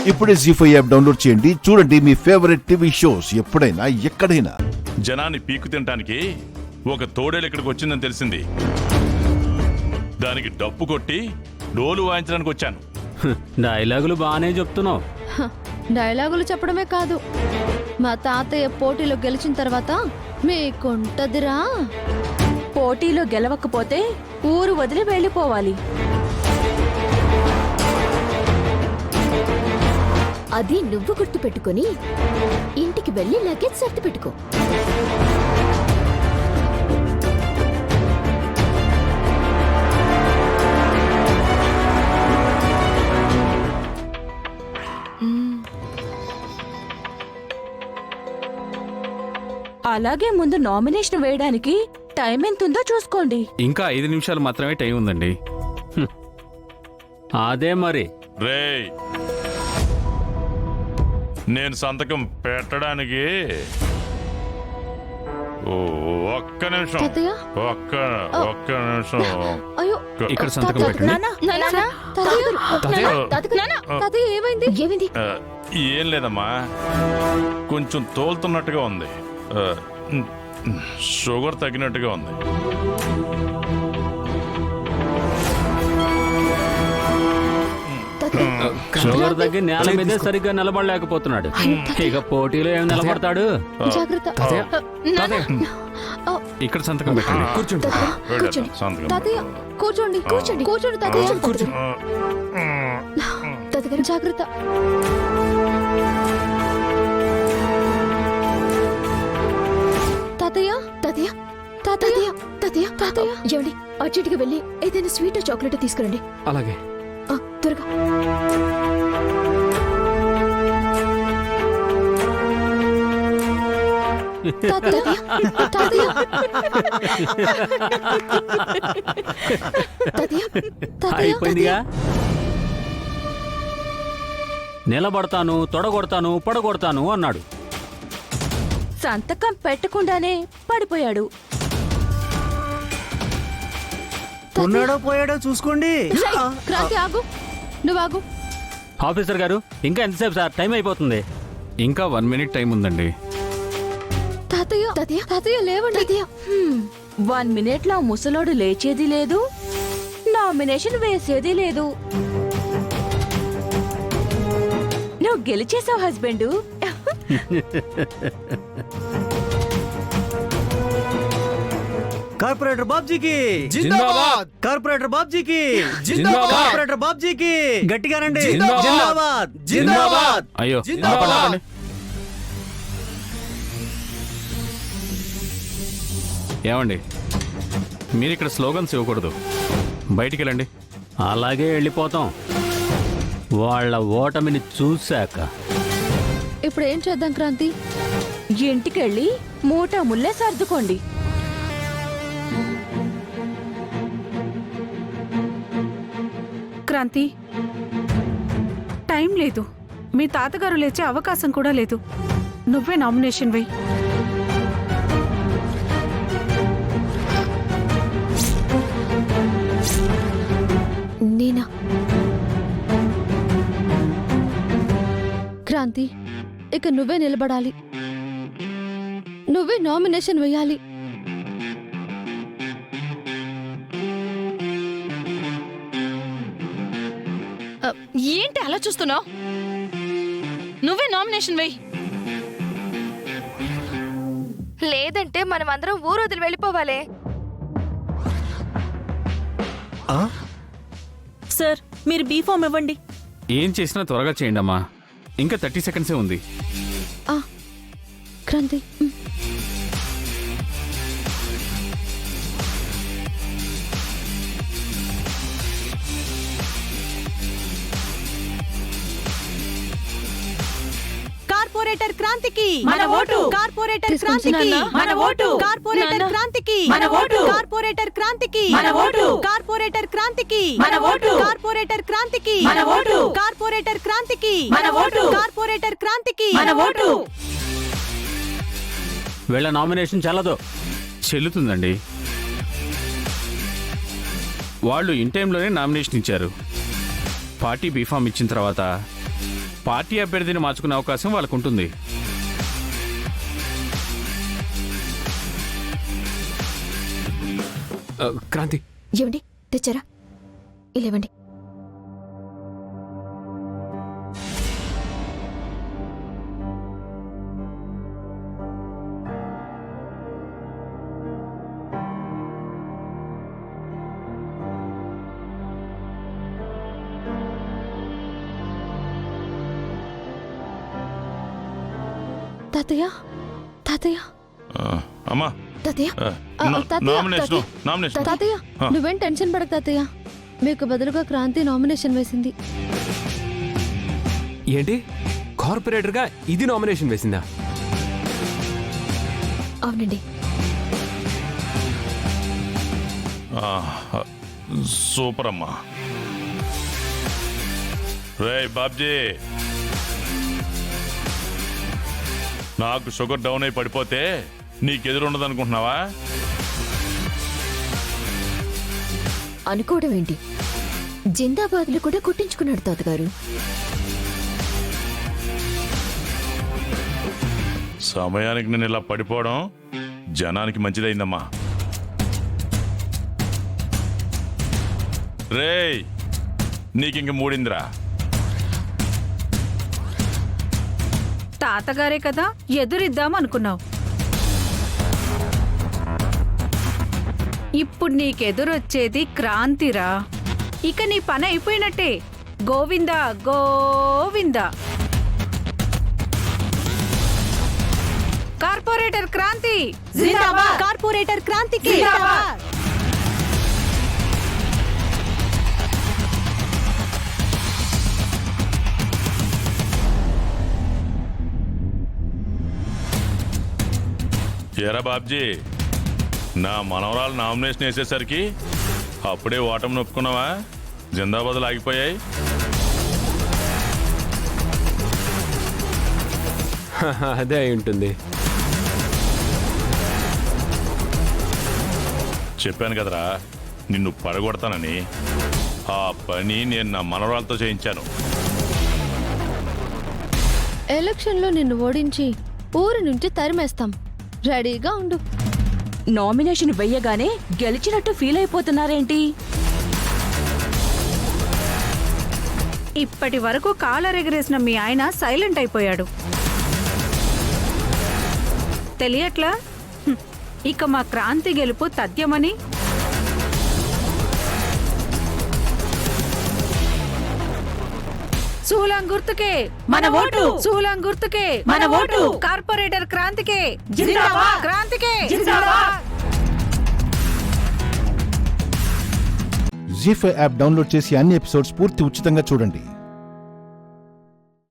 ఇప్పుడే జీ5 app download చేయండి. చూడండి మీ ఫేవరెట్ టీవీ షోస్ ఎప్పుడైనా ఎక్కడైనా. జనాన్ని పీకు తినడానికి ఒక తోడేలు ఇక్కడికి వచ్చిందని తెలిసింది. దానికి డప్పు కొట్టి డోలు వాయించడానికి వచ్చాను. డైలాగులు బాగానే చెప్తున్నావు. డైలాగులు చెప్పడమే కాదు, మా తాతయ్య పోటీలో గెలిచిన తర్వాత మీకుంటదిరా. పోటీలో గెలవకపోతే ఊరు వదిలి వెళ్ళిపోవాలి. అది నువ్వు గుర్తు పెట్టుకుని ఇంటికి వెళ్ళి లగేజ్ సర్ది పెట్టుకో. అలాగే ముందు నామినేషన్ వేయడానికి టైం ఎంతుందో చూసుకోండి. ఇంకా 5 నిమిషాలు మాత్రమే టైం ఉందండి. అదే మరి. రేయ్, నేను సంతకం పెట్టడానికి ఒక్క నిమిషం. తాతయ్య? ఒక్క నిమిషం. అయ్యో, ఇక్కడ సంతకం పెట్టండి. తాతయ్య ఏమైంది? ఏమైంది? ఏం లేదమ్మా, కొంచెం తోలుతున్నట్టుగా ఉంది. షుగర్ తగ్గినట్టుగా ఉంది. షుగర్ తగ్గి నేల మీదే సరిగ్గా నిలబడలేకపోతున్నాడు. ఇక పోటీలో ఏమి నిలబడతాడు? జాగ్రత్త. ఇక్కడ సంతకం పెట్టండి. కూర్చోండి. సంతకం తాతయ్య కూర్చోండి, కూర్చోండి, కూర్చోండి తాతయ్య. తాతయ్య జాగ్రత్త. తాతయ్య, తాతయ్య, తాతయ్య, తాతయ్య, తాతయ్య. ఏమండి, అర్జెంట్గా వెళ్ళి ఏదైనా స్వీట్ చాక్లెట్ తీసుకురండి. అలాగే. త్వరగా. తాతయ్య, తాతయ్య, తాతయ్య, తాతయ్య, అయిపోయిందిగా. నిలబడతాను, తొడగొడతాను, పడగొడతాను అన్నాడు. సంతకం పెట్టకుండానే పడిపోయాడు. ఉన్నాడో పోయాడో చూసుకోండి. క్రాంతి ఆగు, నువ్వు ఆగు. ఆఫీసర్ గారు, ఇంకా ఎంతసేపు సార్? టైం అయిపోతుంది. ఇంకా 1 మినిట్ టైం ఉందండి. తాతయ్య, తాతయ్య, తాతయ్య లేవండి. తాతయ్య, 1 మినిట్ లో ముసలోడు లేచేది లేదు, నామినేషన్ వేసేది లేదు. నువ్వు గెలిచేసావు హస్బెండు. కార్పొరేటర్ బాబ్జీకి జిందాబాద్. కార్పొరేటర్ బాబ్జీకి జిందాబాద్. కార్పొరేటర్ బాబ్జీకి గట్టిగా రండి. జిందాబాద్. జిందాబాద్, జిందాబాద్. అయ్యో, జిందాబాద్. ఆపండి. ఏమండి, మీరు ఇక్కడ స్లోగన్స్ ఇవ్వకూడదు. బయటికి వెళ్ళండి. అలాగే వెళ్ళిపోతాం వాళ్ళ ఓటమిని చూశాక. ఇప్పుడు ఏం చేద్దాం క్రాంతి? ఇంటికెళ్ళి మూట ముల్లే సర్దుకోండి. క్రాంతి, టైం లేదు. మీ తాతగారు లేచే అవకాశం కూడా లేదు. నువ్వే నామినేషన్ వేయి. నేనా? క్రాంతి, ఇక నువ్వే నిలబడాలి, నువ్వే నామినేషన్ వేయాలి. ఏంటి అలా చూస్తున్నావు? నువ్వే నామినేషన్ వేయి. లేదంటే మనం అందరం ఊరు వదిలి వెళ్ళిపోవాలి. సార్, మీరు బీ ఫామ్ ఇవ్వండి. ఏం చేసినా త్వరగా చేయండి అమ్మా. ఇంకా 30 సెకండ్సే ఉంది. క్రాంతి, కార్పొరేటర్ క్రాంతికి మన ఓటు. కార్పొరేటర్ తీసుకొచ్చి క్రాంతికి నాన్న. మన ఓటు. కార్పొరేటర్ నాన్న. క్రాంతికి మన ఓటు. కార్పొరేటర్ క్రాంతికి మన ఓటు. కార్పొరేటర్ క్రాంతికి మన ఓటు. కార్పొరేటర్ క్రాంతికి మన ఓటు. కార్పొరేటర్ క్రాంతికి మన ఓటు. కార్పొరేటర్ క్రాంతికి మన ఓటు. వీళ్ళ నామినేషన్ చెల్లదు. చెల్లుతుందండి. వాళ్ళు ఇన్ టైంలోనే నామినేషన్ ఇచ్చారు. పార్టీ బీఫామ్ ఇచ్చిన తర్వాత పార్టీ అభ్యర్థిని మార్చుకునే అవకాశం వాళ్ళకు ఉంటుంది. క్రాంతి ఏమండి తెచ్చారా? ఇలేవండి. తాతయ్య తాతయ్య అమ్మా తాతయ్య నామినేషన్ తాతయ్య నువ్వేం టెన్షన్ పడక తాతయ్య. మీకు బదులుగా క్రాంతి నామినేషన్ వేసింది. ఏంటి కార్పొరేటర్ గా ఇది నామినేషన్ వేసిందా? అవునండి. సూపర్ అమ్మా. రే బాబ్జీ, నాకు షుగర్ డౌన్ అయి పడిపోతే నీకెదురుండదు అనుకుంటున్నావా? అనుకోవడం ఏంటి, జిందాబాద్లు కూడా కొట్టించుకున్నాడు తాతగారు. సమయానికి నేను ఇలా పడిపోవడం జనానికి మంచిదైందమ్మా. రేయ్, నీకింక మూడిందిరా. తాతగారే కదా ఎదురిద్దాం అనుకున్నావు. ఇప్పుడు నీకెదురొచ్చేది క్రాంతిరా. ఇక నీ పని అయిపోయినట్టే. గోవిందా గోవిందా. కార్పొరేటర్ క్రాంతి జిందాబాద్. కార్పొరేటర్ క్రాంతికి జిందాబాద్. ఎరా బాబ్జీ, నా మనవరాలు నామినేషన్ వేసేసరికి అప్పుడే ఓటమి నొప్పుకున్నావా? జిందాబాద్లు ఆగిపోయాయి. అదే అయి ఉంటుంది. చెప్పాను కదరా నిన్ను పడగొడతానని. ఆ పని నేను నా మనవరాలతో చేయించాను. ఎలక్షన్లో నిన్ను ఓడించి ఊరి నుంచి తరిమేస్తాం. రెడీగా ఉండు. నామినేషన్ వెయ్యగానే గెలిచినట్టు ఫీల్ అయిపోతున్నారేంటి? ఇప్పటి వరకు కాలర్ ఎగరేసిన మీ ఆయన సైలెంట్ అయిపోయాడు. తెలియట్లా? ఇక మా క్రాంతి గెలుపు తథ్యమని. శూలం గుర్తుకే మన ఓటు. శూలం గుర్తుకే మన ఓటు. కార్పొరేటర్ క్రాంతికే జిందాబాద్. క్రాంతికే జిందాబాద్. జీ5 యాప్ డౌన్లోడ్ చేసి అన్ని ఎపిసోడ్స్ పూర్తి ఉచితంగా చూడండి.